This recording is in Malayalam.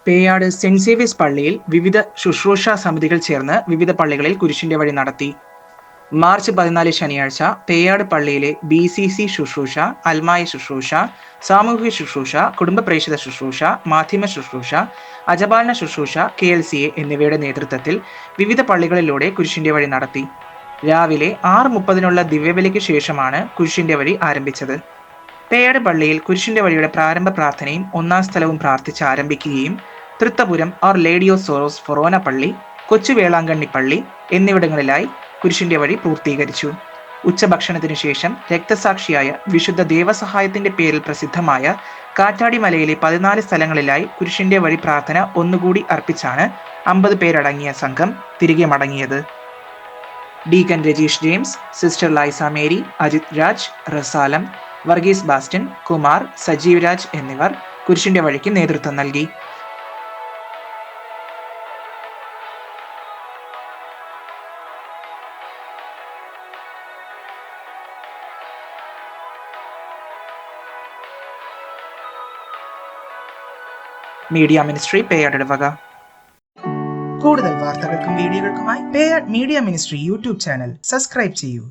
പേയാട് സെന്റ് സേവിയസ് പള്ളിയിൽ വിവിധ ശുശ്രൂഷാ സമിതികൾ ചേർന്ന് വിവിധ പള്ളികളിൽ കുരിശിന്റെ വഴി നടത്തി. മാർച്ച് 14 ശനിയാഴ്ച പേയാട് പള്ളിയിലെ BCC ശുശ്രൂഷ, അൽമായ ശുശ്രൂഷ, സാമൂഹിക ശുശ്രൂഷ, കുടുംബ പ്രേക്ഷിത ശുശ്രൂഷ, മാധ്യമ ശുശ്രൂഷ, അജപാലന ശുശ്രൂഷ, KLCA എന്നിവയുടെ നേതൃത്വത്തിൽ വിവിധ പള്ളികളിലൂടെ കുരിശിന്റെ വഴി നടത്തി. രാവിലെ 6:30 ദിവ്യബലിക്ക് ശേഷമാണ് കുരിശിന്റെ വഴി ആരംഭിച്ചത്. പേയാട് പള്ളിയിൽ കുരിശിന്റെ വഴിയുടെ പ്രാരംഭ പ്രാർത്ഥനയും ഒന്നാം സ്ഥലവും പ്രാർത്ഥിച്ച് ആരംഭിക്കുകയും തൃത്തപുരം ഓർ ലേഡി ഓഫ് സോറോസ് ഫൊറോന പള്ളി, കൊച്ചു വേളാങ്കണ്ണി പള്ളി എന്നിവിടങ്ങളിലായി കുരിശിന്റെ വഴി പൂർത്തീകരിച്ചു. ഉച്ചഭക്ഷണത്തിനു ശേഷം രക്തസാക്ഷിയായ വിശുദ്ധ ദേവസഹായത്തിന്റെ പേരിൽ പ്രസിദ്ധമായ കാറ്റാടി മലയിലെ 14 സ്ഥലങ്ങളിലായി കുരിശിന്റെ വഴി പ്രാർത്ഥന ഒന്നുകൂടി അർപ്പിച്ചാണ് 50 പേരടങ്ങിയ സംഘം തിരികെ മടങ്ങിയത്. ഡീക്കൻ രജീഷ് ജെയിംസ്, സിസ്റ്റർ ലൈസ മേരി, അജിത് രാജ്, റസാലം, വർഗീസ് ബാസ്റ്റൻ, കുമാർ, സജീവ് രാജ് എന്നിവർ കുരിശിന്റെ വഴിക്ക് നേതൃത്വം നൽകി. മീഡിയ മിനിസ്ട്രി പേയാട് ഇടവക. കൂടുതൽ വാർത്തകൾക്കും വീഡിയോകൾക്കുമായി Peyad media ministry YouTube channel subscribe ചെയ്യൂ.